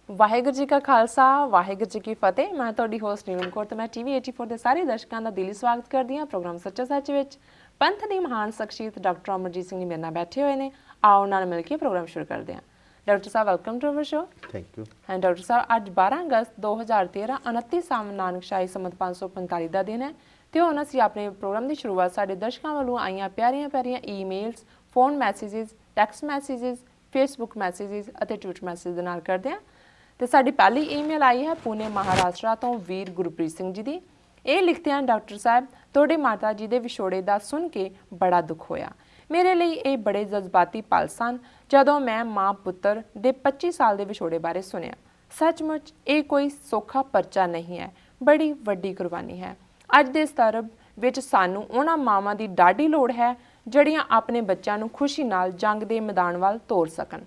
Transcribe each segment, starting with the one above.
ਵਾਹਿਗੁਰੂ ਜੀ ਕਾ ਖਾਲਸਾ ਵਾਹਿਗੁਰੂ ਜੀ ਕੀ ਫਤਿਹ। ਮੈਂ ਤੁਹਾਡੀ ਹੋਸਟ ਨੀਲਮ ਕੌਰ ਤੇ ਮੈਂ ਟੀਵੀ 84 ਦੇ ਸਾਰੇ ਦਰਸ਼ਕਾਂ ਦਾ ਦਿਲੀ ਸਵਾਗਤ ਕਰਦੀ ਹਾਂ ਪ੍ਰੋਗਰਾਮ ਸੱਚਾ ਸੱਚ ਵਿੱਚ। ਪੰਥ ਦੀ ਮਹਾਨ ਸ਼ਖਸੀਅਤ ਡਾਕਟਰ ਅਮਰਜੀਤ ਸਿੰਘ ਜੀ ਮੇਰੇ ਨਾਲ ਬੈਠੇ ਹੋਏ ਨੇ। ਆਓ ਨਾਲ ਮਿਲ ਕੇ ਪ੍ਰੋਗਰਾਮ ਸ਼ੁਰੂ ਕਰਦੇ ਹਾਂ। ਡਾਕਟਰ ਸਾਹਿਬ welcome to our show. Thank you. ਹਾਂ ਡਾਕਟਰ ਸਾਹਿਬ, ਅੱਜ 12 ਅਗਸਤ 2013 29 ਸਾਵਣ ਨਾਨਕ ਸ਼ਾਹੀ ਸੰਮਤ 545 ਦਾ ਦਿਨ ਹੈ ਤੇ ਹੁਣ ਅਸੀਂ ਆਪਣੇ ਪ੍ਰੋਗਰਾਮ ਦੀ ਸ਼ੁਰੂਆਤ ਸਾਡੇ ਦਰਸ਼ਕਾਂ ਵੱਲੋਂ ਆਈਆਂ ਪਿਆਰੀਆਂ emails, phone messages, text messages, Facebook messages ਅਤੇ ਟਵਿੱਟਰ ਮੈਸੇਜ ਦੇ ਨਾਲ ਕਰਦੇ ਹਾਂ। ਤੇ ਸਾਡੀ ਪਹਿਲੀ ਈਮੇਲ ਆਈ ਹੈ ਪੁਣੇ ਮਹਾਰਾਸ਼ਟਰ ਤੋਂ ਵੀਰ ਗੁਰਪ੍ਰੀਤ ਸਿੰਘ ਜੀ ਦੀ। ਇਹ ਲਿਖਦੇ ਹਨ, ਡਾਕਟਰ ਸਾਹਿਬ ਤੁਹਾਡੇ ਮਾਤਾ ਜੀ ਦੇ ਵਿਛੋੜੇ ਦਾ ਸੁਣ ਕੇ ਬੜਾ ਦੁੱਖ ਹੋਇਆ। ਮੇਰੇ ਲਈ ਇਹ ਬੜੇ ਜਜ਼ਬਾਤੀ ਪਲ ਸਨ ਜਦੋਂ ਮੈਂ ਮਾਂ ਪੁੱਤਰ ਦੇ 25 ਸਾਲ ਦੇ ਵਿਛੋੜੇ ਬਾਰੇ ਸੁਣਿਆ। ਸੱਚਮੁੱਚ ਇਹ ਕੋਈ ਸੌਖਾ ਪਰਚਾ ਨਹੀਂ ਹੈ, ਬੜੀ ਵੱਡੀ ਕੁਰਬਾਨੀ ਹੈ। ਅੱਜ ਦੇ ਸੰਦਰਭ ਵਿੱਚ ਸਾਨੂੰ ਉਹਨਾਂ ਮਾਵਾਂ ਦੀ ਡਾਢੀ ਲੋੜ ਹੈ ਜਿਹੜੀਆਂ ਆਪਣੇ ਬੱਚਿਆਂ ਨੂੰ ਖੁਸ਼ੀ ਨਾਲ ਜੰਗ ਦੇ ਮੈਦਾਨ ਵੱਲ ਤੋਰ ਸਕਣ।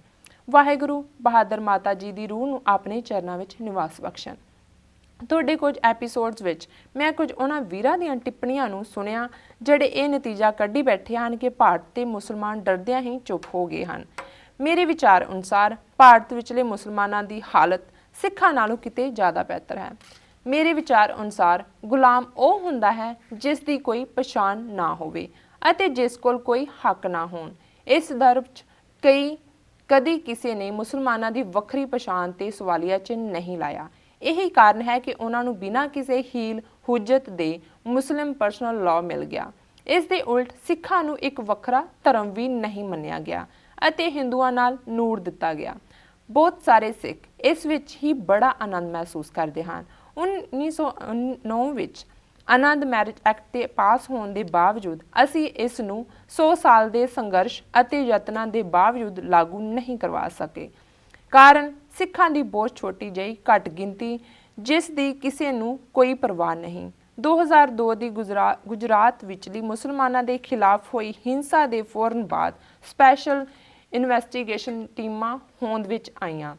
ਵਾਹਿਗੁਰੂ ਬਹਾਦਰ ਮਾਤਾ ਜੀ ਦੀ ਰੂਹ ਨੂੰ ਆਪਣੇ ਚਰਨਾਂ ਵਿੱਚ ਨਿਵਾਸ ਬਖਸ਼ਣ। ਤੁਹਾਡੇ ਕੁਝ ਐਪੀਸੋਡਸ ਵਿੱਚ ਮੈਂ ਕੁਝ ਉਹਨਾਂ ਵੀਰਾਂ ਦੀਆਂ ਟਿੱਪਣੀਆਂ ਨੂੰ ਸੁਣਿਆ ਜਿਹੜੇ ਇਹ ਨਤੀਜਾ ਕੱਢੀ ਬੈਠੇ ਹਨ ਕਿ ਭਾਰਤ ਦੇ ਮੁਸਲਮਾਨ ਡਰਦਿਆਂ ਹੀ ਚੁੱਪ ਹੋ ਗਏ ਹਨ। ਮੇਰੇ ਵਿਚਾਰ ਅਨੁਸਾਰ ਭਾਰਤ ਵਿਚਲੇ ਮੁਸਲਮਾਨਾਂ ਦੀ ਹਾਲਤ ਸਿੱਖਾਂ ਨਾਲੋਂ ਕਿਤੇ ਜ਼ਿਆਦਾ ਬਿਹਤਰ ਹੈ। ਮੇਰੇ ਵਿਚਾਰ ਅਨੁਸਾਰ ਗੁਲਾਮ ਉਹ ਹੁੰਦਾ ਹੈ ਜਿਸ ਦੀ ਕੋਈ ਪਛਾਣ ਨਾ ਹੋਵੇ ਅਤੇ ਜਿਸ ਕੋਲ ਕੋਈ ਹੱਕ ਨਾ ਹੋਣ। ਇਸ ਸੰਦਰਭ 'ਚ ਕਦੀ ਕਿਸੇ ਨੇ ਮੁਸਲਮਾਨਾਂ ਦੀ ਵੱਖਰੀ ਪਛਾਣ ਤੇ ਸਵਾਲੀਆ ਚਿੰਨ੍ਹ ਨਹੀਂ ਲਾਇਆ। ਇਹੀ ਕਾਰਨ ਹੈ ਕਿ ਉਹਨਾਂ ਨੂੰ ਬਿਨਾਂ ਕਿਸੇ ਹੀਲ ਹੁਜਤ ਦੇ ਮੁਸਲਿਮ ਪਰਸਨਲ ਲਾਅ ਮਿਲ ਗਿਆ। ਇਸ ਦੇ ਉਲਟ ਸਿੱਖਾਂ ਨੂੰ ਇੱਕ ਵੱਖਰਾ ਧਰਮ ਵੀ ਨਹੀਂ ਮੰਨਿਆ ਗਿਆ ਅਤੇ ਹਿੰਦੂਆਂ ਨਾਲ ਨੂਰ ਦਿੱਤਾ ਗਿਆ। ਬਹੁਤ ਸਾਰੇ ਸਿੱਖ ਇਸ ਵਿੱਚ ਹੀ ਬੜਾ ਆਨੰਦ ਮਹਿਸੂਸ ਕਰਦੇ ਹਨ। 1909 ਵਿੱਚ ਆਨੰਦ ਮੈਰਿਜ ਐਕਟ ਦੇ ਪਾਸ ਹੋਣ ਦੇ ਬਾਵਜੂਦ ਅਸੀਂ ਇਸ ਨੂੰ 100 ਸਾਲ ਦੇ ਸੰਘਰਸ਼ ਅਤੇ ਯਤਨਾਂ ਦੇ ਬਾਵਜੂਦ ਲਾਗੂ ਨਹੀਂ ਕਰਵਾ ਸਕੇ। ਕਾਰਨ ਸਿੱਖਾਂ ਦੀ ਬਹੁਤ ਛੋਟੀ ਜਿਹੀ ਘੱਟ ਗਿਣਤੀ ਜਿਸ ਦੀ ਕਿਸੇ ਨੂੰ ਕੋਈ ਪਰਵਾਹ ਨਹੀਂ। 2002 ਦੀ ਗੁਜਰਾਤ ਵਿਚਲੀ ਮੁਸਲਮਾਨਾਂ ਦੇ ਖਿਲਾਫ ਹੋਈ ਹਿੰਸਾ ਦੇ ਫੌਰਨ ਬਾਅਦ ਸਪੈਸ਼ਲ ਇਨਵੈਸਟੀਗੇਸ਼ਨ ਟੀਮਾਂ ਹੋਂਦ ਵਿੱਚ ਆਈਆਂ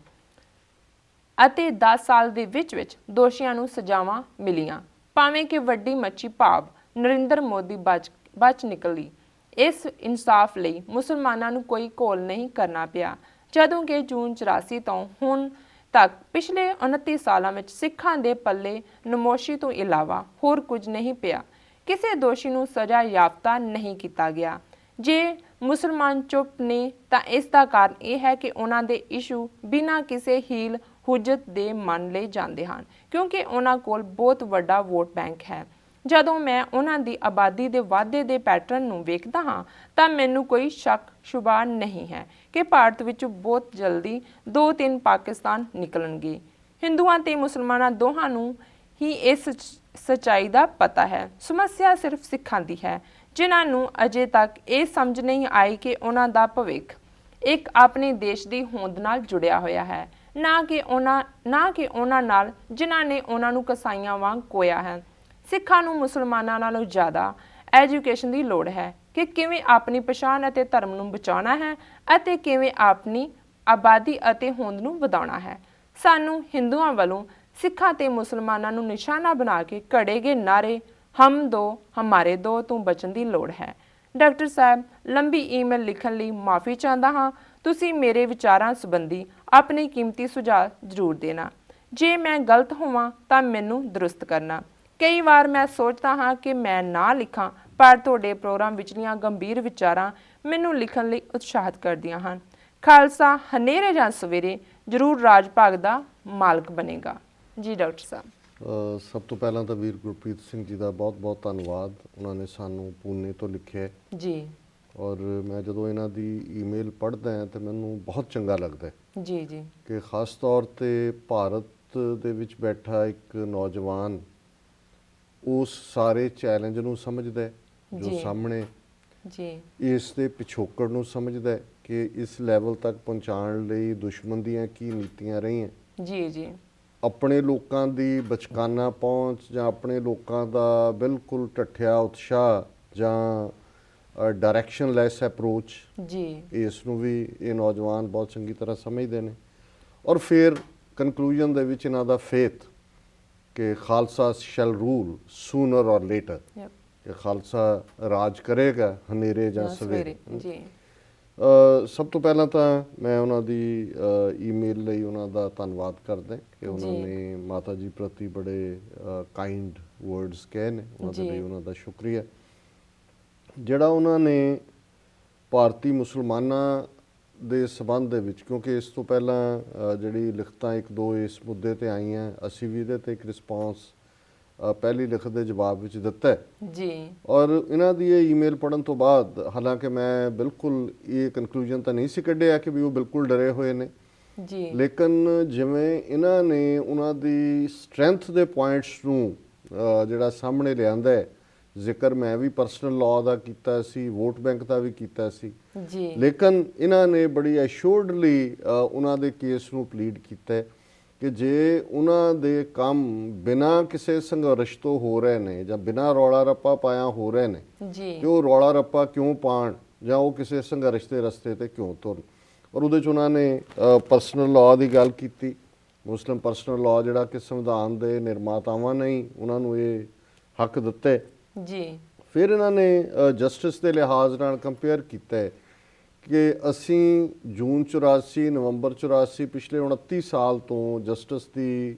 ਅਤੇ 10 ਸਾਲ ਦੇ ਵਿੱਚ ਦੋਸ਼ੀਆਂ ਨੂੰ ਸਜ਼ਾਵਾਂ ਮਿਲੀਆਂ, ਭਾਵੇਂ ਕਿ ਵੱਡੀ ਮੱਛੀ ਭਾਵ ਨਰਿੰਦਰ ਮੋਦੀ ਬਚ ਨਿਕਲੀ। ਇਸ ਇਨਸਾਫ ਲਈ ਮੁਸਲਮਾਨਾਂ ਨੂੰ ਕੋਈ ਘੋਲ ਨਹੀਂ ਕਰਨਾ ਪਿਆ, ਜਦੋਂ ਕਿ ਜੂਨ 84 ਤੋਂ ਹੁਣ ਤੱਕ ਪਿਛਲੇ 29 ਸਾਲਾਂ ਵਿੱਚ ਸਿੱਖਾਂ ਦੇ ਪੱਲੇ ਨਮੋਸ਼ੀ ਤੋਂ ਇਲਾਵਾ ਹੋਰ ਕੁਝ ਨਹੀਂ ਪਿਆ। ਕਿਸੇ ਦੋਸ਼ੀ ਨੂੰ ਸਜ਼ਾ ਯਾਫਤਾ ਨਹੀਂ ਕੀਤਾ ਗਿਆ। ਜੇ ਮੁਸਲਮਾਨ ਚੁੱਪ ਨੇ ਤਾਂ ਇਸ ਦਾ ਕਾਰਨ ਇਹ ਹੈ ਕਿ ਉਹਨਾਂ ਦੇ ਇਸ਼ੂ ਬਿਨਾਂ ਕਿਸੇ ਹੀਲ ਹੁਜਤ ਦੇ ਮੰਨ ਲਏ ਜਾਂਦੇ ਹਨ ਕਿਉਂਕਿ ਉਹਨਾਂ ਕੋਲ ਬਹੁਤ ਵੱਡਾ ਵੋਟ ਬੈਂਕ ਹੈ। ਜਦੋਂ ਮੈਂ ਉਹਨਾਂ ਦੀ ਆਬਾਦੀ ਦੇ ਵਾਧੇ ਦੇ ਪੈਟਰਨ ਨੂੰ ਵੇਖਦਾ ਹਾਂ ਤਾਂ ਮੈਨੂੰ ਕੋਈ ਸ਼ੱਕ ਸ਼ੁਬਾ ਨਹੀਂ ਹੈ ਕਿ ਭਾਰਤ ਵਿੱਚ ਬਹੁਤ ਜਲਦੀ 2-3 ਪਾਕਿਸਤਾਨ ਨਿਕਲਣਗੇ। ਹਿੰਦੂਆਂ ਤੇ ਮੁਸਲਮਾਨਾਂ ਦੋਹਾਂ ਨੂੰ ਹੀ ਇਸ ਸੱਚਾਈ ਦਾ ਪਤਾ ਹੈ। ਸਮੱਸਿਆ ਸਿਰਫ ਸਿੱਖਾਂ ਦੀ ਹੈ ਜਿਨ੍ਹਾਂ ਨੂੰ ਅਜੇ ਤੱਕ ਇਹ ਸਮਝ ਨਹੀਂ ਆਈ ਕਿ ਉਹਨਾਂ ਦਾ ਭਵਿੱਖ ਇੱਕ ਆਪਣੇ ਦੇਸ਼ ਦੀ ਹੋਂਦ ਨਾਲ ਜੁੜਿਆ ਹੋਇਆ ਹੈ, ਨਾ ਕਿ ਉਹਨਾਂ ਨਾਲ ਜਿਨ੍ਹਾਂ ਨੇ ਉਹਨਾਂ ਨੂੰ ਕਸਾਈਆਂ ਵਾਂਗ ਕੋਇਆ ਹੈ। ਸਿੱਖਾਂ ਨੂੰ ਮੁਸਲਮਾਨਾਂ ਨਾਲੋਂ ਜ਼ਿਆਦਾ ਐਜੂਕੇਸ਼ਨ ਦੀ ਲੋੜ ਹੈ ਕਿ ਕਿਵੇਂ ਆਪਣੀ ਪਛਾਣ ਅਤੇ ਧਰਮ ਨੂੰ ਬਚਾਉਣਾ ਹੈ ਅਤੇ ਕਿਵੇਂ ਆਪਣੀ ਆਬਾਦੀ ਅਤੇ ਹੋਂਦ ਨੂੰ ਵਧਾਉਣਾ ਹੈ। ਸਾਨੂੰ ਹਿੰਦੂਆਂ ਵੱਲੋਂ ਸਿੱਖਾਂ ਤੇ ਮੁਸਲਮਾਨਾਂ ਨੂੰ ਨਿਸ਼ਾਨਾ ਬਣਾ ਕੇ ਘੜੇ ਗਏ ਨਾਰੇ ਹਮ ਦੋ ਹਮਾਰੇ ਦੋ ਤੋਂ ਬਚਣ ਦੀ ਲੋੜ ਹੈ। ਡਾਕਟਰ ਸਾਹਿਬ, ਲੰਬੀ ਈਮੇਲ ਲਿਖਣ ਲਈ ਮਾਫੀ ਚਾਹੁੰਦਾ ਹਾਂ। ਤੁਸੀਂ ਮੇਰੇ ਵਿਚਾਰਾਂ ਸੰਬੰਧੀ ਆਪਣੇ ਕੀਮਤੀ ਸੁਝਾਅ ਜ਼ਰੂਰ ਦੇਣਾ। ਜੇ ਮੈਂ ਗਲਤ ਹੋਵਾਂ ਤਾਂ ਮੈਨੂੰ ਦਰੁਸਤ ਕਰਨਾ। ਕਈ ਵਾਰ ਮੈਂ ਸੋਚਦਾ ਹਾਂ ਕਿ ਮੈਂ ਨਾ ਲਿਖਾਂ, ਪਰ ਤੁਹਾਡੇ ਪ੍ਰੋਗਰਾਮ ਵਿਚਲੀਆਂ ਗੰਭੀਰ ਵਿਚਾਰਾਂ ਮੈਨੂੰ ਲਿਖਣ ਲਈ ਉਤਸ਼ਾਹਿਤ ਕਰਦੀਆਂ ਹਨ। ਖਾਲਸਾ ਹਨੇਰੇ ਜਾਂ ਸਵੇਰੇ ਜ਼ਰੂਰ ਰਾਜ ਭਾਗ ਦਾ ਮਾਲਕ ਬਣੇਗਾ। ਜੀ ਡਾਕਟਰ ਸਾਹਿਬ। ਸਭ ਤੋਂ ਪਹਿਲਾਂ ਤਾਂ ਵੀਰ ਗੁਰਪ੍ਰੀਤ ਸਿੰਘ ਜੀ ਦਾ ਬਹੁਤ ਧੰਨਵਾਦ। ਉਹਨਾਂ ਨੇ ਸਾਨੂੰ ਪੂਨੇ ਤੋਂ ਲਿਖਿਆ ਜੀ, ਔਰ ਮੈਂ ਜਦੋਂ ਇਹਨਾਂ ਦੀ ਈਮੇਲ ਪੜ੍ਹਦਾ ਹਾਂ ਤਾਂ ਮੈਨੂੰ ਬਹੁਤ ਚੰਗਾ ਲੱਗਦਾ ਜੀ ਕਿ ਖਾਸ ਤੌਰ 'ਤੇ ਭਾਰਤ ਦੇ ਵਿੱਚ ਬੈਠਾ ਇੱਕ ਨੌਜਵਾਨ ਉਸ ਸਾਰੇ ਚੈਲੰਜ ਨੂੰ ਸਮਝਦਾ ਜੋ ਸਾਹਮਣੇ ਇਸ ਦੇ ਪਿਛੋਕੜ ਨੂੰ ਸਮਝਦਾ ਕਿ ਇਸ ਲੈਵਲ ਤੱਕ ਪਹੁੰਚਾਉਣ ਲਈ ਦੁਸ਼ਮਣ ਦੀਆਂ ਕੀ ਨੀਤੀਆਂ ਰਹੀਆਂ। ਜੀ ਆਪਣੇ ਲੋਕਾਂ ਦੀ ਬਚਕਾਨਾ ਪਹੁੰਚ ਜਾਂ ਆਪਣੇ ਲੋਕਾਂ ਦਾ ਬਿਲਕੁਲ ਢੱਠਿਆ ਉਤਸ਼ਾਹ ਜਾਂ ਡਾਇਰੈਕਸ਼ਨਲੈਸ ਅਪਰੋਚ, ਇਸ ਨੂੰ ਵੀ ਇਹ ਨੌਜਵਾਨ ਬਹੁਤ ਚੰਗੀ ਤਰ੍ਹਾਂ ਸਮਝਦੇ ਨੇ। ਔਰ ਫਿਰ ਕਨਕਲੂਜਨ ਦੇ ਵਿੱਚ ਇਹਨਾਂ ਦਾ ਫੇਥ ਕਿ ਖਾਲਸਾ ਸ਼ੈਲ ਰੂਲ ਸੂਨਰ ਔਰ ਲੇਟਰ, ਕਿ ਖਾਲਸਾ ਰਾਜ ਕਰੇਗਾ ਹਨੇਰੇ ਜਾਂ ਸਵੇਰੇ। ਸਭ ਤੋਂ ਪਹਿਲਾਂ ਤਾਂ ਮੈਂ ਉਹਨਾਂ ਦੀ ਈਮੇਲ ਲਈ ਉਹਨਾਂ ਦਾ ਧੰਨਵਾਦ ਕਰਦਾ ਕਿ ਉਹਨਾਂ ਨੇ ਮਾਤਾ ਜੀ ਪ੍ਰਤੀ ਬੜੇ ਕਾਈਂਡ ਵਰਡਸ ਕਹੇ ਨੇ, ਉਹਨਾਂ ਦੇ ਲਈ ਉਹਨਾਂ ਦਾ ਸ਼ੁਕਰੀਆ। ਜਿਹੜਾ ਉਹਨਾਂ ਨੇ ਭਾਰਤੀ ਮੁਸਲਮਾਨਾਂ ਦੇ ਸਬੰਧ ਦੇ ਵਿੱਚ, ਕਿਉਂਕਿ ਇਸ ਤੋਂ ਪਹਿਲਾਂ ਜਿਹੜੀ ਲਿਖਤਾਂ ਇੱਕ ਦੋ ਇਸ ਮੁੱਦੇ ਤੇ ਆਈਆਂ, ਅਸੀਂ ਵੀ ਇਹਦੇ ਤੇ ਇੱਕ ਰਿਸਪੌਂਸ ਪਹਿਲੀ ਲਿਖਤ ਦੇ ਜਵਾਬ ਵਿੱਚ ਦਿੱਤਾ ਹੈ ਜੀ। ਔਰ ਇਹਨਾਂ ਦੀ ਇਹ ਈਮੇਲ ਪੜ੍ਹਨ ਤੋਂ ਬਾਅਦ, ਹਾਲਾਂਕਿ ਮੈਂ ਬਿਲਕੁਲ ਇਹ ਕਨਕਲੂਜਨ ਤਾਂ ਨਹੀਂ ਸੀ ਕੱਢਿਆ ਕਿ ਵੀ ਉਹ ਬਿਲਕੁਲ ਡਰੇ ਹੋਏ ਨੇ ਜੀ, ਲੇਕਿਨ ਜਿਵੇਂ ਇਹਨਾਂ ਨੇ ਉਹਨਾਂ ਦੀ ਸਟਰੈਂਥ ਦੇ ਪੁਆਇੰਟਸ ਨੂੰ ਜਿਹੜਾ ਸਾਹਮਣੇ ਲਿਆਂਦਾ ਹੈ, ਜ਼ਿਕਰ ਮੈਂ ਵੀ ਪਰਸਨਲ ਲਾਅ ਦਾ ਕੀਤਾ ਸੀ, ਵੋਟ ਬੈਂਕ ਦਾ ਵੀ ਕੀਤਾ ਸੀ ਜੀ, ਲੇਕਿਨ ਇਹਨਾਂ ਨੇ ਬੜੀ ਐਸ਼ੋਰਡਲੀ ਉਹਨਾਂ ਦੇ ਕੇਸ ਨੂੰ ਪਲੀਡ ਕੀਤਾ ਕਿ ਜੇ ਉਹਨਾਂ ਦੇ ਕੰਮ ਬਿਨਾਂ ਕਿਸੇ ਸੰਘਰਸ਼ ਤੋਂ ਹੋ ਰਹੇ ਨੇ ਜਾਂ ਬਿਨਾਂ ਰੌਲਾ ਰੱਪਾ ਪਾਇਆ ਹੋ ਰਹੇ ਨੇ ਜੀ, ਤੇ ਉਹ ਰੌਲਾ ਰੱਪਾ ਕਿਉਂ ਪਾਣ ਜਾਂ ਉਹ ਕਿਸੇ ਸੰਘਰਸ਼ ਦੇ ਰਸਤੇ ਤੇ ਕਿਉਂ ਤੁਰਨ। ਔਰ ਉਹਦੇ 'ਚ ਉਹਨਾਂ ਨੇ ਪਰਸਨਲ ਲਾਅ ਦੀ ਗੱਲ ਕੀਤੀ, ਮੁਸਲਿਮ ਪਰਸਨਲ ਲਾਅ ਜਿਹੜਾ ਕਿ ਸੰਵਿਧਾਨ ਦੇ ਨਿਰਮਾਤਾਵਾਂ ਨੇ ਹੀ ਉਹਨਾਂ ਨੂੰ ਇਹ ਹੱਕ ਦਿੱਤੇ ਜੀ। ਫਿਰ ਇਹਨਾਂ ਨੇ ਜਸਟਿਸ ਦੇ ਲਿਹਾਜ਼ ਨਾਲ ਕੰਪੇਅਰ ਕੀਤਾ ਕਿ ਅਸੀਂ ਜੂਨ 84, ਨਵੰਬਰ 84, ਪਿਛਲੇ 29 ਸਾਲ ਤੋਂ ਜਸਟਿਸ ਦੀ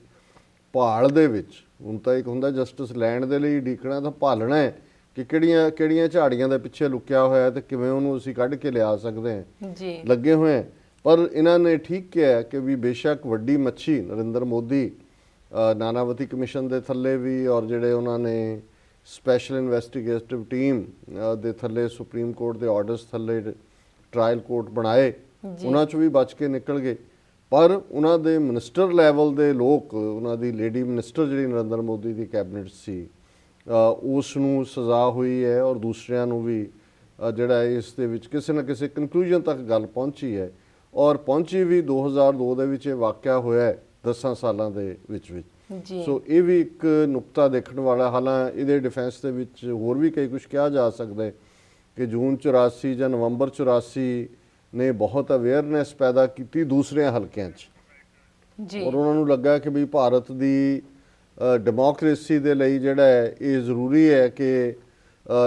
ਭਾਲ ਦੇ ਵਿੱਚ, ਹੁਣ ਤਾਂ ਇੱਕ ਹੁੰਦਾ ਜਸਟਿਸ ਲੈਣ ਦੇ ਲਈ ਡੀਕਣਾ, ਤਾਂ ਭਾਲਣਾ ਹੈ ਕਿ ਕਿਹੜੀਆਂ ਝਾੜੀਆਂ ਦੇ ਪਿੱਛੇ ਲੁਕਿਆ ਹੋਇਆ ਤੇ ਕਿਵੇਂ ਉਹਨੂੰ ਅਸੀਂ ਕੱਢ ਕੇ ਲਿਆ ਸਕਦੇ ਹਾਂ ਜੀ, ਲੱਗੇ ਹੋਏ ਹਾਂ। ਪਰ ਇਹਨਾਂ ਨੇ ਠੀਕ ਕਿਹਾ ਕਿ ਵੀ ਬੇਸ਼ੱਕ ਵੱਡੀ ਮੱਛੀ ਨਰਿੰਦਰ ਮੋਦੀ ਨਾਨਾਵਤੀ ਕਮਿਸ਼ਨ ਦੇ ਥੱਲੇ ਵੀ, ਔਰ ਜਿਹੜੇ ਉਹਨਾਂ ਨੇ ਸਪੈਸ਼ਲ ਇਨਵੈਸਟੀਗੇਟਿਵ ਟੀਮ ਦੇ ਥੱਲੇ ਸੁਪਰੀਮ ਕੋਰਟ ਦੇ ਆਰਡਰਸ ਥੱਲੇ ਟਰਾਇਲ ਕੋਰਟ ਬਣਾਏ, ਉਹਨਾਂ 'ਚ ਵੀ ਬਚ ਕੇ ਨਿਕਲ ਗਏ। ਪਰ ਉਹਨਾਂ ਦੇ ਮਿਨਿਸਟਰ ਲੈਵਲ ਦੇ ਲੋਕ, ਉਹਨਾਂ ਦੀ ਲੇਡੀ ਮਿਨਿਸਟਰ ਜਿਹੜੀ ਨਰਿੰਦਰ ਮੋਦੀ ਦੀ ਕੈਬਨਿਟ ਸੀ, ਉਸ ਨੂੰ ਸਜ਼ਾ ਹੋਈ ਹੈ, ਔਰ ਦੂਸਰਿਆਂ ਨੂੰ ਵੀ ਜਿਹੜਾ ਇਸ ਦੇ ਵਿੱਚ ਕਿਸੇ ਨਾ ਕਿਸੇ ਕਨਕਲੂਜਨ ਤੱਕ ਗੱਲ ਪਹੁੰਚੀ ਹੈ, ਔਰ ਪਹੁੰਚੀ ਵੀ 2002 ਦੇ ਵਿੱਚ ਇਹ ਵਾਕਿਆ ਹੋਇਆ 10 ਸਾਲਾਂ ਦੇ ਵਿੱਚ ਜੀ। ਸੋ ਇਹ ਵੀ ਇੱਕ ਨੁਕਤਾ ਦੇਖਣ ਵਾਲਾ। ਹਾਲਾਂ ਇਹਦੇ ਡਿਫੈਂਸ ਦੇ ਵਿੱਚ ਹੋਰ ਵੀ ਕਈ ਕੁਝ ਕਿਹਾ ਜਾ ਸਕਦਾ ਹੈ ਕਿ ਜੂਨ 84 ਜਾਂ ਨਵੰਬਰ 84 ਨੇ ਬਹੁਤ ਅਵੇਅਰਨੈਸ ਪੈਦਾ ਕੀਤੀ ਦੂਸਰਿਆਂ ਹਲਕਿਆਂ 'ਚ ਜੀ, ਔਰ ਉਹਨਾਂ ਨੂੰ ਲੱਗਾ ਕਿ ਵੀ ਭਾਰਤ ਦੀ ਡੈਮੋਕ੍ਰੇਸੀ ਦੇ ਲਈ ਜਿਹੜਾ ਹੈ ਇਹ ਜ਼ਰੂਰੀ ਹੈ ਕਿ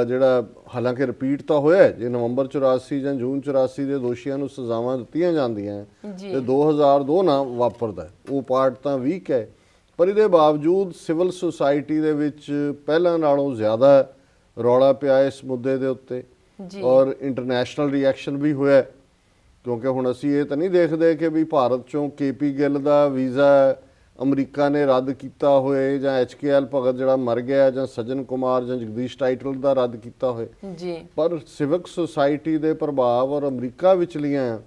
ਜਿਹੜਾ, ਹਾਲਾਂਕਿ ਰਿਪੀਟ ਤਾਂ ਹੋਇਆ ਜੇ ਨਵੰਬਰ 84 ਜਾਂ ਜੂਨ 84 ਦੇ ਦੋਸ਼ੀਆਂ ਨੂੰ ਸਜ਼ਾਵਾਂ ਦਿੱਤੀਆਂ ਜਾਂਦੀਆਂ ਤੇ 2002 ਨਾ ਵਾਪਰਦਾ, ਉਹ ਪਾਰਟ ਤਾਂ ਵੀਕ ਹੈ। ਪਰ ਇਹਦੇ ਬਾਵਜੂਦ ਸਿਵਲ ਸੁਸਾਇਟੀ ਦੇ ਵਿੱਚ ਪਹਿਲਾਂ ਨਾਲੋਂ ਜ਼ਿਆਦਾ ਰੌਲਾ ਪਿਆ ਇਸ ਮੁੱਦੇ ਦੇ ਉੱਤੇ, ਔਰ ਇੰਟਰਨੈਸ਼ਨਲ ਰਿਐਕਸ਼ਨ ਵੀ ਹੋਇਆ, ਕਿਉਂਕਿ ਹੁਣ ਅਸੀਂ ਇਹ ਤਾਂ ਨਹੀਂ ਦੇਖਦੇ ਕਿ ਵੀ ਭਾਰਤ 'ਚੋਂ KP ਗਿੱਲ ਦਾ ਵੀਜ਼ਾ ਅਮਰੀਕਾ ਨੇ ਰੱਦ ਕੀਤਾ ਹੋਏ, ਜਾਂ HKL ਭਗਤ ਜਿਹੜਾ ਮਰ ਗਿਆ, ਜਾਂ ਸੱਜਣ ਕੁਮਾਰ ਜਾਂ ਜਗਦੀਸ਼ ਟਾਈਟਲ ਦਾ ਰੱਦ ਕੀਤਾ ਹੋਏ ਜੀ। ਪਰ ਸਿਵਿਕ ਸੁਸਾਇਟੀ ਦੇ ਪ੍ਰਭਾਵ ਔਰ ਅਮਰੀਕਾ ਵਿਚਲੀਆਂ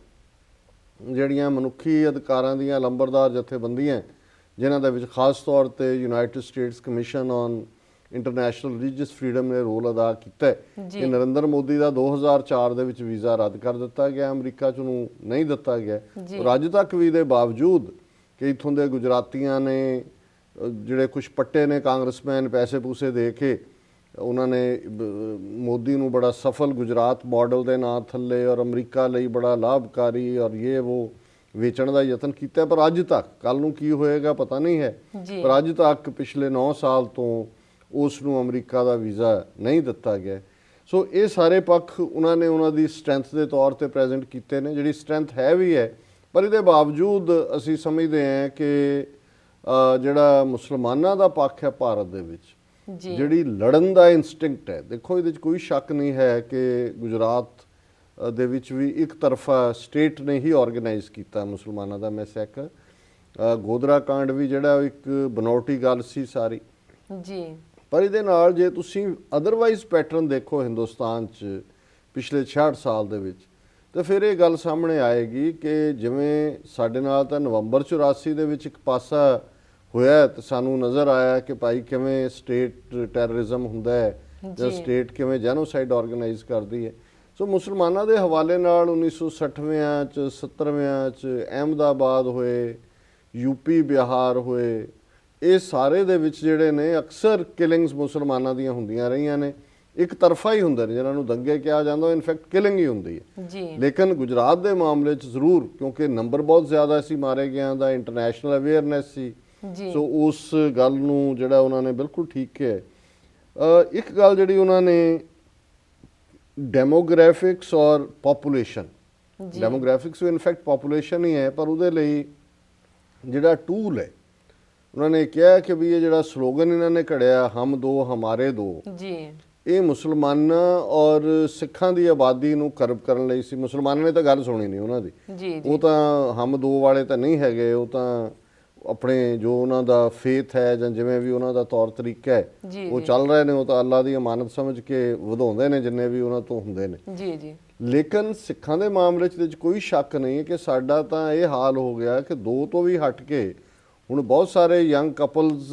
ਜਿਹੜੀਆਂ ਮਨੁੱਖੀ ਅਧਿਕਾਰਾਂ ਦੀਆਂ ਲੰਬਰਦਾਰ ਜਥੇਬੰਦੀਆਂ, ਜਿਨ੍ਹਾਂ ਦੇ ਵਿੱਚ ਖਾਸ ਤੌਰ ਤੇ United States commission on international religious freedom ਨੇ ਰੋਲ ਅਦਾ ਕੀਤਾ ਕਿ ਨਰਿੰਦਰ ਮੋਦੀ ਦਾ 2004 ਦੇ ਵਿੱਚ ਵੀਜ਼ਾ ਰੱਦ ਕਰ ਦਿੱਤਾ ਗਿਆ, ਅਮਰੀਕਾ 'ਚ ਉਹਨੂੰ ਨਹੀਂ ਦਿੱਤਾ ਗਿਆ। ਔਰ ਅੱਜ ਤੱਕ ਵੀ ਦੇ ਬਾਵਜੂਦ ਕਿ ਇੱਥੋਂ ਦੇ ਗੁਜਰਾਤੀਆਂ ਨੇ ਜਿਹੜੇ ਕੁਛ ਪੱਟੇ ਨੇ ਕਾਂਗਰਸਮੈਨ ਪੈਸੇ ਪੂਸੇ ਦੇ ਕੇ, ਉਹਨਾਂ ਨੇ ਮੋਦੀ ਨੂੰ ਬੜਾ ਸਫਲ ਗੁਜਰਾਤ ਮਾਡਲ ਦੇ ਨਾਂ ਥੱਲੇ ਔਰ ਅਮਰੀਕਾ ਲਈ ਬੜਾ ਲਾਭਕਾਰੀ ਔਰ ਇਹ ਉਹ ਵੇਚਣ ਦਾ ਯਤਨ ਕੀਤਾ। ਪਰ ਅੱਜ ਤੱਕ, ਕੱਲ ਨੂੰ ਕੀ ਹੋਏਗਾ ਪਤਾ ਨਹੀਂ ਹੈ, ਪਰ ਅੱਜ ਤੱਕ ਪਿਛਲੇ 9 ਸਾਲ ਤੋਂ ਉਸ ਨੂੰ ਅਮਰੀਕਾ ਦਾ ਵੀਜ਼ਾ ਨਹੀਂ ਦਿੱਤਾ ਗਿਆ। ਸੋ ਇਹ ਸਾਰੇ ਪੱਖ ਉਹਨਾਂ ਨੇ ਉਹਨਾਂ ਦੀ ਸਟਰੈਂਥ ਦੇ ਤੌਰ ਤੇ ਪ੍ਰੈਜ਼ੈਂਟ ਕੀਤੇ ਨੇ, ਜਿਹੜੀ ਸਟਰੈਂਥ ਹੈ ਵੀ ਹੈ। ਪਰ ਇਹਦੇ ਬਾਵਜੂਦ ਅਸੀਂ ਸਮਝਦੇ ਹਾਂ ਕਿ ਜਿਹੜਾ ਮੁਸਲਮਾਨਾਂ ਦਾ ਪੱਖ ਹੈ ਭਾਰਤ ਦੇ ਵਿੱਚ, ਜਿਹੜੀ ਲੜਨ ਦਾ ਇਨਸਟਿੰਕਟ ਹੈ, ਦੇਖੋ ਇਹਦੇ 'ਚ ਕੋਈ ਸ਼ੱਕ ਨਹੀਂ ਹੈ ਕਿ ਗੁਜਰਾਤ ਦੇ ਵਿੱਚ ਵੀ ਇੱਕ ਤਰਫਾ ਸਟੇਟ ਨੇ ਹੀ ਆਰਗੇਨਾਈਜ਼ ਕੀਤਾ ਮੁਸਲਮਾਨਾਂ ਦਾ ਮੈਸੈਕਰ। ਗੋਧਰਾ ਕਾਂਡ ਵੀ ਜਿਹੜਾ ਇੱਕ ਬਨੌਟੀ ਗੱਲ ਸੀ ਸਾਰੀ ਜੀ। ਪਰ ਇਹਦੇ ਨਾਲ ਜੇ ਤੁਸੀਂ ਅਦਰਵਾਈਜ਼ ਪੈਟਰਨ ਦੇਖੋ ਹਿੰਦੁਸਤਾਨ 'ਚ ਪਿਛਲੇ 66 ਸਾਲ ਦੇ ਵਿੱਚ, ਤਾਂ ਫਿਰ ਇਹ ਗੱਲ ਸਾਹਮਣੇ ਆਏਗੀ ਕਿ ਜਿਵੇਂ ਸਾਡੇ ਨਾਲ ਤਾਂ ਨਵੰਬਰ 84 ਦੇ ਵਿੱਚ ਇੱਕ ਪਾਸਾ ਹੋਇਆ, ਤਾਂ ਸਾਨੂੰ ਨਜ਼ਰ ਆਇਆ ਕਿ ਭਾਈ ਕਿਵੇਂ ਸਟੇਟ ਟੈਰਰਿਜ਼ਮ ਹੁੰਦਾ ਹੈ ਜਾਂ ਸਟੇਟ ਕਿਵੇਂ ਜੈਨੋਸਾਈਡ ਆਰਗੇਨਾਈਜ਼ ਕਰਦੀ ਹੈ। ਸੋ ਮੁਸਲਮਾਨਾਂ ਦੇ ਹਵਾਲੇ ਨਾਲ 1960ਵਿਆਂ 'ਚ 70ਵਿਆਂ 'ਚ ਅਹਿਮਦਾਬਾਦ ਹੋਏ, UP ਬਿਹਾਰ ਹੋਏ, ਇਹ ਸਾਰੇ ਦੇ ਵਿੱਚ ਜਿਹੜੇ ਨੇ ਅਕਸਰ ਕਿਲਿੰਗਸ ਮੁਸਲਮਾਨਾਂ ਦੀਆਂ ਹੁੰਦੀਆਂ ਰਹੀਆਂ ਨੇ। ਇੱਕ ਤਰਫਾ ਹੀ ਹੁੰਦੇ ਨੇ, ਜਿਹਨਾਂ ਨੂੰ ਦੰਗੇ ਕਿਹਾ ਜਾਂਦਾ, ਇਨਫੈਕਟ ਕਿਲਿੰਗ ਹੀ ਹੁੰਦੀ ਹੈ। ਲੇਕਿਨ ਗੁਜਰਾਤ ਦੇ ਮਾਮਲੇ 'ਚ ਜ਼ਰੂਰ, ਕਿਉਂਕਿ ਨੰਬਰ ਬਹੁਤ ਜ਼ਿਆਦਾ ਸੀ ਮਾਰੇ ਗਿਆਂ ਦਾ, ਇੰਟਰਨੈਸ਼ਨਲ ਅਵੇਅਰਨੈਸ ਸੀ, ਸੋ ਉਸ ਗੱਲ ਨੂੰ ਜਿਹੜਾ ਉਹਨਾਂ ਨੇ ਬਿਲਕੁਲ ਠੀਕ ਕਿਹਾ। ਇੱਕ ਗੱਲ ਜਿਹੜੀ ਉਹਨਾਂ ਨੇ ਡੈਮੋਗ੍ਰਾਫਿਕਸ ਔਰ ਪੋਪੂਲੇਸ਼ਨ, ਡੈਮੋਗ੍ਰਾਫਿਕਸ ਵੀ ਇਨਫੈਕਟ ਪੋਪੂਲੇਸ਼ਨ ਹੀ ਹੈ, ਪਰ ਉਹਦੇ ਲਈ ਜਿਹੜਾ ਟੂਲ ਹੈ ਉਹਨਾਂ ਨੇ ਕਿਹਾ ਕਿ ਵੀ ਇਹ ਜਿਹੜਾ ਸਲੋਗਨ ਇਹਨਾਂ ਨੇ ਘੜਿਆ ਹਮ ਦੋ ਹਮਾਰੇ ਦੋ ਜੀ, ਇਹ ਮੁਸਲਮਾਨਾਂ ਔਰ ਸਿੱਖਾਂ ਦੀ ਆਬਾਦੀ ਨੂੰ ਕਰਬ ਕਰਨ ਲਈ ਸੀ। ਮੁਸਲਮਾਨਾਂ ਨੇ ਤਾਂ ਗੱਲ ਸੁਣੀ ਨਹੀਂ ਉਹਨਾਂ ਦੀ, ਜੀ, ਉਹ ਤਾਂ ਹਮ ਦੋ ਵਾਲੇ ਤਾਂ ਨਹੀਂ ਹੈਗੇ, ਉਹ ਤਾਂ ਆਪਣੇ ਜੋ ਉਹਨਾਂ ਦਾ ਫੇਥ ਹੈ ਜਾਂ ਜਿਵੇਂ ਵੀ ਉਹਨਾਂ ਦਾ ਤੌਰ ਤਰੀਕਾ ਹੈ ਉਹ ਚੱਲ ਰਹੇ ਨੇ, ਉਹ ਤਾਂ ਅੱਲਾ ਦੀ ਅਮਾਨਤ ਸਮਝ ਕੇ ਵਧਾਉਂਦੇ ਨੇ ਜਿੰਨੇ ਵੀ ਉਹਨਾਂ ਤੋਂ ਹੁੰਦੇ ਨੇ। ਜੀ ਜੀ। ਲੇਕਿਨ ਸਿੱਖਾਂ ਦੇ ਮਾਮਲੇ 'ਚ ਕੋਈ ਸ਼ੱਕ ਨਹੀਂ ਹੈ ਕਿ ਸਾਡਾ ਤਾਂ ਇਹ ਹਾਲ ਹੋ ਗਿਆ ਕਿ ਦੋ ਤੋਂ ਵੀ ਹਟ ਕੇ ਹੁਣ ਬਹੁਤ ਸਾਰੇ ਯੰਗ ਕਪਲਸ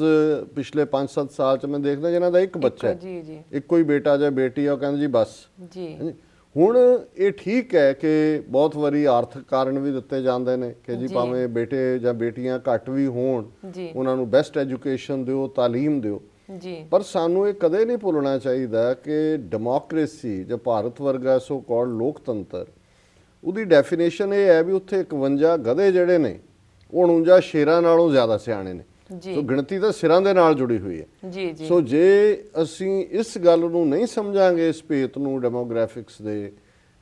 ਪਿਛਲੇ 5-7 ਸਾਲ 'ਚ ਮੈਂ ਦੇਖਦਾ ਜਿਨ੍ਹਾਂ ਦਾ ਇੱਕ ਬੱਚਾ ਹੈ, ਜੀ ਜੀ, ਇੱਕੋ ਹੀ ਬੇਟਾ ਜਾਂ ਬੇਟੀ ਆ, ਉਹ ਕਹਿੰਦੇ ਜੀ ਬਸ ਜੀ। ਹੁਣ ਇਹ ਠੀਕ ਹੈ ਕਿ ਬਹੁਤ ਵਾਰੀ ਆਰਥਿਕ ਕਾਰਨ ਵੀ ਦਿੱਤੇ ਜਾਂਦੇ ਨੇ ਕਿ ਜੀ ਭਾਵੇਂ ਬੇਟੇ ਜਾਂ ਬੇਟੀਆਂ ਘੱਟ ਵੀ ਹੋਣ, ਉਹਨਾਂ ਨੂੰ ਬੈਸਟ ਐਜੂਕੇਸ਼ਨ ਦਿਓ, ਤਾਲੀਮ ਦਿਓ, ਪਰ ਸਾਨੂੰ ਇਹ ਕਦੇ ਨਹੀਂ ਭੁੱਲਣਾ ਚਾਹੀਦਾ ਕਿ ਡੈਮੋਕ੍ਰੇਸੀ ਜਾਂ ਭਾਰਤ ਵਰਗਾ ਸੋ ਕਾਲਡ ਲੋਕਤੰਤਰ, ਉਹਦੀ ਡੈਫੀਨੇਸ਼ਨ ਇਹ ਹੈ ਵੀ ਉੱਥੇ 51 ਗਧੇ ਜਿਹੜੇ ਨੇ ਉਹ 49 ਸ਼ੇਰਾਂ ਨਾਲੋਂ ਜ਼ਿਆਦਾ ਸਿਆਣੇ ਨੇ। ਸੋ ਗਿਣਤੀ ਤਾਂ ਸਿਰਾਂ ਦੇ ਨਾਲ ਜੁੜੀ ਹੋਈ ਹੈ। ਸੋ ਜੇ ਅਸੀਂ ਇਸ ਗੱਲ ਨੂੰ ਨਹੀਂ ਸਮਝਾਂਗੇ, ਇਸ ਭੇਤ ਨੂੰ ਡੈਮੋਗ੍ਰਾਫਿਕਸ ਦੇ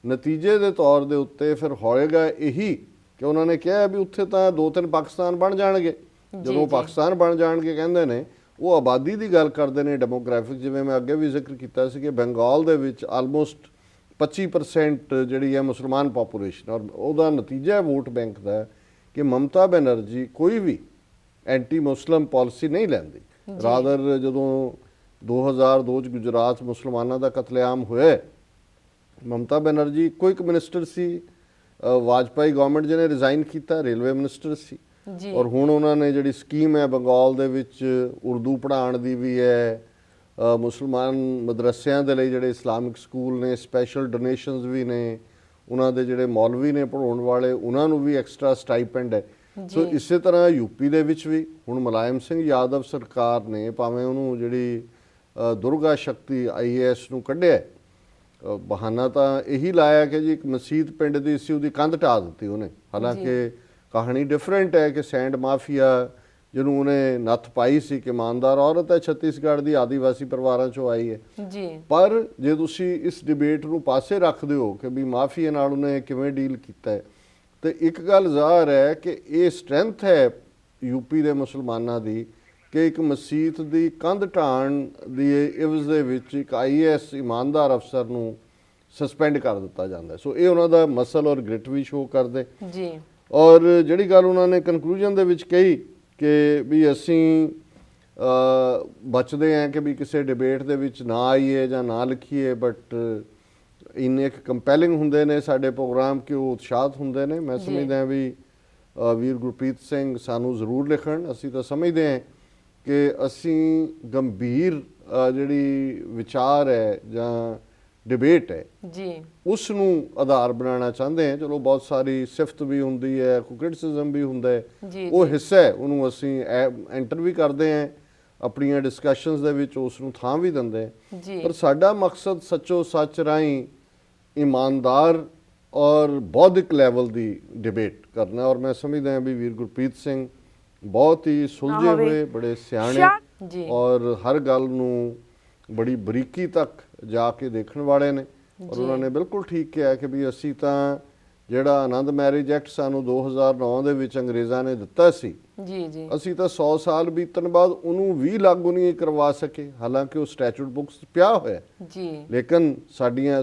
ਨਤੀਜੇ ਦੇ ਤੌਰ ਦੇ ਉੱਤੇ ਫਿਰ ਹੋਏਗਾ ਇਹੀ ਕਿ ਉਹਨਾਂ ਨੇ ਕਿਹਾ ਵੀ ਉੱਥੇ ਤਾਂ 2-3 ਪਾਕਿਸਤਾਨ ਬਣ ਜਾਣਗੇ। ਜਦੋਂ ਪਾਕਿਸਤਾਨ ਬਣ ਜਾਣਗੇ ਕਹਿੰਦੇ ਨੇ, ਉਹ ਆਬਾਦੀ ਦੀ ਗੱਲ ਕਰਦੇ ਨੇ ਡੈਮੋਗ੍ਰਾਫਿਕ, ਜਿਵੇਂ ਮੈਂ ਅੱਗੇ ਵੀ ਜ਼ਿਕਰ ਕੀਤਾ ਸੀ ਕਿ ਬੰਗਾਲ ਦੇ ਵਿੱਚ ਆਲਮੋਸਟ 25% ਜਿਹੜੀ ਹੈ ਮੁਸਲਮਾਨ ਪਾਪੂਲੇਸ਼ਨ, ਔਰ ਉਹਦਾ ਨਤੀਜਾ ਹੈ ਵੋਟ ਬੈਂਕ ਦਾ ਕਿ ਮਮਤਾ ਬੈਨਰਜੀ ਕੋਈ ਵੀ ਐਂਟੀ ਮੁਸਲਿਮ ਪਾਲਿਸੀ ਨਹੀਂ ਲੈਂਦੀ। ਰਾਦਰ ਜਦੋਂ 2002 'ਚ ਗੁਜਰਾਤ ਮੁਸਲਮਾਨਾਂ ਦਾ ਕਤਲੇਆਮ ਹੋਇਆ, ਮਮਤਾ ਬੈਨਰਜੀ ਇੱਕੋ ਇੱਕ ਮਿਨਿਸਟਰ ਸੀ ਵਾਜਪਾਈ ਗਵਰਨਮੈਂਟ ਜਿਹਨੇ ਰਿਜ਼ਾਈਨ ਕੀਤਾ, ਰੇਲਵੇ ਮਿਨਿਸਟਰ ਸੀ, ਔਰ ਹੁਣ ਉਹਨਾਂ ਨੇ ਜਿਹੜੀ ਸਕੀਮ ਹੈ ਬੰਗਾਲ ਦੇ ਵਿੱਚ ਉਰਦੂ ਪੜ੍ਹਾਉਣ ਦੀ ਵੀ ਹੈ, ਮੁਸਲਮਾਨ ਮਦਰਸਿਆਂ ਦੇ ਲਈ ਜਿਹੜੇ ਇਸਲਾਮਿਕ ਸਕੂਲ ਨੇ ਸਪੈਸ਼ਲ ਡੋਨੇਸ਼ਨਸ ਵੀ ਨੇ, ਉਹਨਾਂ ਦੇ ਜਿਹੜੇ ਮੌਲਵੀ ਨੇ ਪੜ੍ਹਾਉਣ ਵਾਲੇ ਉਹਨਾਂ ਨੂੰ ਵੀ ਐਕਸਟਰਾ ਸਟਾਈਪੈਂਡ ਹੈ। ਸੋ ਇਸੇ ਤਰ੍ਹਾਂ ਯੂਪੀ ਦੇ ਵਿੱਚ ਵੀ ਹੁਣ ਮੁਲਾਇਮ ਸਿੰਘ ਯਾਦਵ ਸਰਕਾਰ ਨੇ ਭਾਵੇਂ ਉਹਨੂੰ ਜਿਹੜੀ ਦੁਰਗਾ ਸ਼ਕਤੀ IAS ਨੂੰ ਕੱਢਿਆ, ਬਹਾਨਾ ਤਾਂ ਇਹੀ ਲਾਇਆ ਕਿ ਜੀ ਇੱਕ ਮਸਜਿਦ ਪਿੰਡ ਦੀ ਸੀ, ਉਹਦੀ ਕੰਧ ਢਾਹ ਦਿੱਤੀ ਉਹਨੇ। ਹਾਲਾਂਕਿ ਕਹਾਣੀ ਡਿਫਰੈਂਟ ਹੈ ਕਿ ਸੈਂਡ ਮਾਫੀਆ ਜਿਹਨੂੰ ਉਹਨੇ ਨੱਥ ਪਾਈ ਸੀ ਕਿ ਇਮਾਨਦਾਰ ਔਰਤ ਹੈ, ਛੱਤੀਸਗੜ੍ਹ ਦੀ ਆਦੀਵਾਸੀ ਪਰਿਵਾਰਾਂ 'ਚੋਂ ਆਈ ਹੈ। ਪਰ ਜੇ ਤੁਸੀਂ ਇਸ ਡਿਬੇਟ ਨੂੰ ਪਾਸੇ ਰੱਖਦੇ ਹੋ ਕਿ ਵੀ ਮਾਫੀਆ ਨਾਲ ਉਹਨੇ ਕਿਵੇਂ ਡੀਲ ਕੀਤਾ ਹੈ, ਤੇ ਇੱਕ ਗੱਲ ਜ਼ਾਹਰ ਹੈ ਕਿ ਇਹ ਸਟਰੈਂਥ ਹੈ ਯੂਪੀ ਦੇ ਮੁਸਲਮਾਨਾਂ ਦੀ ਕਿ ਇੱਕ ਮਸਜਿਦ ਦੀ ਕੰਧ ਢਾਣ ਦੀ ਇਵਜ਼ ਦੇ ਵਿੱਚ ਇੱਕ IAS ਇਮਾਨਦਾਰ ਅਫਸਰ ਨੂੰ ਸਸਪੈਂਡ ਕਰ ਦਿੱਤਾ ਜਾਂਦਾ। ਸੋ ਇਹ ਉਹਨਾਂ ਦਾ ਮਸਲ ਔਰ ਗ੍ਰਿਟ ਵੀ ਸ਼ੋ ਕਰਦੇ। ਔਰ ਜਿਹੜੀ ਗੱਲ ਉਹਨਾਂ ਨੇ ਕਨਕਲੂਜਨ ਦੇ ਵਿੱਚ ਕਹੀ ਕਿ ਵੀ ਅਸੀਂ ਬਚਦੇ ਹਾਂ ਕਿ ਵੀ ਕਿਸੇ ਡਿਬੇਟ ਦੇ ਵਿੱਚ ਨਾ ਆਈਏ ਜਾਂ ਨਾ ਲਿਖੀਏ, ਬਟ ਇੰਨੇ ਇੱਕ ਕੰਪੈਲਿੰਗ ਹੁੰਦੇ ਨੇ ਸਾਡੇ ਪ੍ਰੋਗਰਾਮ ਕਿ ਉਹ ਉਤਸ਼ਾਹਤ ਹੁੰਦੇ ਨੇ। ਮੈਂ ਸਮਝਦਾ ਵੀ ਵੀਰ ਗੁਰਪ੍ਰੀਤ ਸਿੰਘ ਸਾਨੂੰ ਜ਼ਰੂਰ ਲਿਖਣ। ਅਸੀਂ ਤਾਂ ਸਮਝਦੇ ਹਾਂ ਕਿ ਅਸੀਂ ਗੰਭੀਰ ਜਿਹੜੀ ਵਿਚਾਰ ਹੈ ਜਾਂ ਡਿਬੇਟ ਹੈ ਉਸ ਨੂੰ ਆਧਾਰ ਬਣਾਉਣਾ ਚਾਹੁੰਦੇ ਹਾਂ। ਚਲੋ ਬਹੁਤ ਸਾਰੀ ਸਿਫਤ ਵੀ ਹੁੰਦੀ ਹੈ, ਕੋਈ ਕ੍ਰਿਟਿਸਿਜ਼ਮ ਵੀ ਹੁੰਦਾ ਹੈ, ਉਹ ਹਿੱਸਾ ਹੈ, ਉਹਨੂੰ ਅਸੀਂ ਐਂਟਰ ਵੀ ਕਰਦੇ ਹਾਂ ਆਪਣੀਆਂ ਡਿਸਕਸ਼ਨਸ ਦੇ ਵਿੱਚ, ਉਸ ਨੂੰ ਥਾਂ ਵੀ ਦਿੰਦੇ ਹਾਂ। ਪਰ ਸਾਡਾ ਮਕਸਦ ਸੱਚੋ ਸੱਚ ਰਾਹੀਂ ਇਮਾਨਦਾਰ ਔਰ ਬੌਧਿਕ ਲੈਵਲ ਦੀ ਡਿਬੇਟ ਕਰਨਾ। ਔਰ ਮੈਂ ਸਮਝਦਾ ਹਾਂ ਵੀ ਵੀਰ ਗੁਰਪ੍ਰੀਤ ਸਿੰਘ ਬਹੁਤ ਹੀ ਸੁਲਝੇ ਹੋਏ, ਬੜੇ ਸਿਆਣੇ ਔਰ ਹਰ ਗੱਲ ਨੂੰ ਬੜੀ ਬਰੀਕੀ ਤੱਕ ਜਾ ਕੇ ਦੇਖਣ ਵਾਲੇ ਨੇ। ਔਰ ਉਹਨਾਂ ਨੇ ਬਿਲਕੁਲ ਠੀਕ ਕਿਹਾ ਕਿ ਵੀ ਅਸੀਂ ਤਾਂ ਜਿਹੜਾ ਆਨੰਦ ਮੈਰਿਜ ਐਕਟ ਸਾਨੂੰ 2009 ਦੇ ਵਿੱਚ ਅੰਗਰੇਜ਼ਾਂ ਨੇ ਦਿੱਤਾ ਸੀ, ਅਸੀਂ ਤਾਂ 100 ਸਾਲ ਬੀਤਣ ਬਾਅਦ ਉਹਨੂੰ ਵੀ ਲਾਗੂ ਨਹੀਂ ਕਰਵਾ ਸਕੇ। ਹਾਲਾਂਕਿ ਉਹ ਸਟੈਚੂਟ ਬੁੱਕਸ ਪਿਆ ਹੋਇਆ, ਲੇਕਿਨ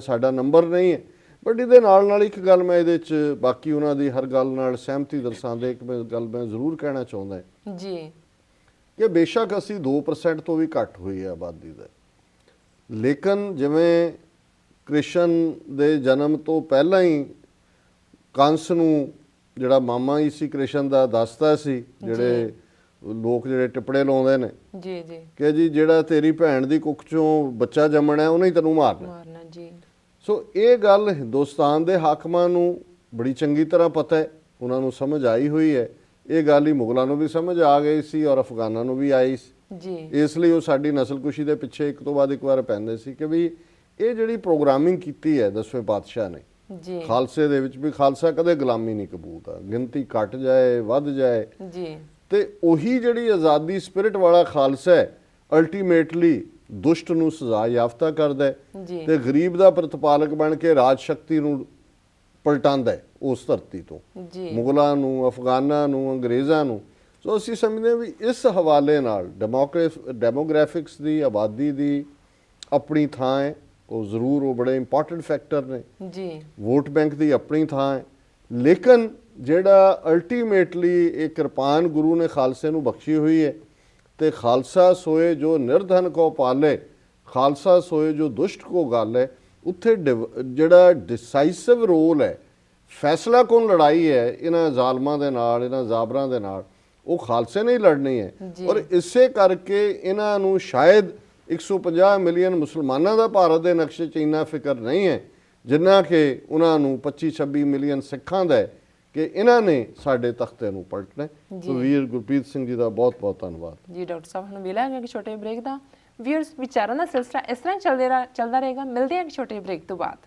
ਸਾਡਾ ਨੰਬਰ ਨਹੀਂ ਹੈ। ਬਟ ਇਹਦੇ ਨਾਲ ਇੱਕ ਗੱਲ ਮੈਂ ਇਹਦੇ 'ਚ ਬਾਕੀ ਉਹਨਾਂ ਦੀ ਹਰ ਗੱਲ ਨਾਲ ਸਹਿਮਤੀ ਦਰਸਾਉਂਦੇ ਇੱਕ ਗੱਲ ਮੈਂ ਜ਼ਰੂਰ ਕਹਿਣਾ ਚਾਹੁੰਦਾ ਕਿ ਬੇਸ਼ੱਕ ਅਸੀਂ 2% ਤੋਂ ਵੀ ਘੱਟ ਹੋਈ ਹੈ ਆਬਾਦੀ ਦਾ, ਲੇਕਿਨ ਜਿਵੇਂ ਕ੍ਰਿਸ਼ਨ ਦੇ ਜਨਮ ਤੋਂ ਪਹਿਲਾਂ ਹੀ ਕੰਸ ਨੂੰ ਜਿਹੜਾ ਮਾਮਾ ਹੀ ਸੀ ਕ੍ਰਿਸ਼ਨ ਦਾ ਦੱਸਦਾ ਸੀ, ਜਿਹੜੇ ਲੋਕ ਜਿਹੜੇ ਟਿੱਪੜੇ ਲਾਉਂਦੇ ਨੇ ਕਿ ਜੀ ਜਿਹੜਾ ਤੇਰੀ ਭੈਣ ਦੀ ਕੁੱਖ ਚੋਂ ਬੱਚਾ ਜੰਮਣਾ ਉਹਨੇ ਹੀ ਤੈਨੂੰ ਮਾਰਨਾ। ਸੋ ਇਹ ਗੱਲ ਹਿੰਦੁਸਤਾਨ ਦੇ ਹਾਕਮਾਂ ਨੂੰ ਬੜੀ ਚੰਗੀ ਤਰ੍ਹਾਂ ਪਤਾ ਹੈ, ਉਹਨਾਂ ਨੂੰ ਸਮਝ ਆਈ ਹੋਈ ਹੈ। ਇਹ ਗੱਲ ਹੀ ਮੁਗਲਾਂ ਨੂੰ ਵੀ ਸਮਝ ਆ ਗਈ ਸੀ ਔਰ ਅਫਗਾਨਾਂ ਨੂੰ ਵੀ ਆਈ ਸੀ। ਇਸ ਲਈ ਉਹ ਸਾਡੀ ਨਸਲਕੁਸ਼ੀ ਦੇ ਪਿੱਛੇ ਇੱਕ ਤੋਂ ਬਾਅਦ ਇੱਕ ਵਾਰ ਪੈਂਦੇ ਸੀ ਕਿ ਵੀ ਇਹ ਜਿਹੜੀ ਪ੍ਰੋਗਰਾਮਿੰਗ ਕੀਤੀ ਹੈ 10ਵੇਂ ਪਾਤਸ਼ਾਹ ਨੇ ਖਾਲਸੇ ਦੇ ਵਿੱਚ, ਵੀ ਖਾਲਸਾ ਕਦੇ ਗੁਲਾਮੀ ਨਹੀਂ ਕਬੂਲਦਾ, ਗਿਣਤੀ ਘਟ ਜਾਏ ਵੱਧ ਜਾਏ, ਤੇ ਉਹੀ ਜਿਹੜੀ ਆਜ਼ਾਦੀ ਸਪਿਰਿਟ ਵਾਲਾ ਖਾਲਸਾ ਹੈ ਅਲਟੀਮੇਟਲੀ ਦੁਸ਼ਟ ਨੂੰ ਸਜ਼ਾ ਯਾਫਤਾ ਕਰਦਾ ਹੈ ਤੇ ਗਰੀਬ ਦਾ ਪ੍ਰਤਪਾਲਕ ਬਣ ਕੇ ਰਾਜ ਸ਼ਕਤੀ ਨੂੰ ਪਲਟਾਉਂਦਾ ਹੈ ਉਸ ਧਰਤੀ ਤੋਂ, ਜੀ ਮੁਗਲਾਂ ਨੂੰ, ਅਫਗਾਨਾਂ ਨੂੰ, ਅੰਗਰੇਜ਼ਾਂ ਨੂੰ। ਸੋ ਅਸੀਂ ਸਮਝਦੇ ਹਾਂ ਵੀ ਇਸ ਹਵਾਲੇ ਨਾਲ ਡੈਮੋਗ੍ਰਾਫਿਕਸ ਦੀ, ਆਬਾਦੀ ਦੀ ਆਪਣੀ ਥਾਂ ਹੈ, ਉਹ ਜ਼ਰੂਰ ਉਹ ਬੜੇ ਇੰਪੋਰਟੈਂਟ ਫੈਕਟਰ ਨੇ ਜੀ। ਵੋਟ ਬੈਂਕ ਦੀ ਆਪਣੀ ਥਾਂ ਹੈ, ਲੇਕਿਨ ਜਿਹੜਾ ਅਲਟੀਮੇਟਲੀ ਇਹ ਕਿਰਪਾਨ ਗੁਰੂ ਨੇ ਖਾਲਸੇ ਨੂੰ ਬਖਸ਼ੀ ਹੋਈ ਹੈ, ਤੇ ਖਾਲਸਾ ਸੋਏ ਜੋ ਨਿਰਧਨ ਕੋ ਪਾਲੇ, ਖਾਲਸਾ ਸੋਏ ਜੋ ਦੁਸ਼ਟ ਕੋ ਗਾਲੇ, ਉੱਥੇ ਜਿਹੜਾ ਡਿਸਾਈਸਿਵ ਰੋਲ ਹੈ, ਫੈਸਲਾ ਕੌਣ ਲੜਾਈ ਹੈ ਇਹਨਾਂ ਜ਼ਾਲਮਾਂ ਦੇ ਨਾਲ, ਇਹਨਾਂ ਜ਼ਾਬਰਾਂ ਦੇ ਨਾਲ, ਉਹ ਖਾਲਸੇ ਨੇ ਹੀ ਲੜਨੀ ਹੈ। ਔਰ ਇਸੇ ਕਰਕੇ ਇਹਨਾਂ ਨੂੰ ਸ਼ਾਇਦ 150 ਮਿਲੀਅਨ ਮੁਸਲਮਾਨਾਂ ਦਾ ਭਾਰਤ ਦੇ ਨਕਸ਼ੇ 'ਚ ਇੰਨਾ ਫਿਕਰ ਨਹੀਂ ਹੈ ਜਿੰਨਾ ਕਿ ਉਹਨਾਂ ਨੂੰ 25-26 ਮਿਲੀਅਨ ਸਿੱਖਾਂ ਦਾ ਹੈ ਕਿ ਇਹਨਾਂ ਨੇ ਸਾਡੇ ਤਖਤੇ ਨੂੰ ਪਲਟਣਾ। ਸੋ ਵੀਰ ਗੁਰਪ੍ਰੀਤ ਸਿੰਘ ਜੀ ਦਾ ਬਹੁਤ ਬਹੁਤ ਧੰਨਵਾਦ ਜੀ। ਡਾਕਟਰ ਸਾਹਿਬ ਹੁਣ ਵੇਲਾ ਹੈਗਾ ਕਿ ਛੋਟੇ ਬ੍ਰੇਕ ਦਾ। ਵੀਅਰਸ ਵਿਚਾਰਾਂ ਦਾ ਸਿਲਸਿਲਾ ਇਸ ਤਰ੍ਹਾਂ ਚੱਲਦਾ ਰਹੇਗਾ। ਮਿਲਦੇ ਹਾਂ ਇੱਕ ਛੋਟੇ ਬ੍ਰੇਕ ਤੋਂ ਬਾਅਦ।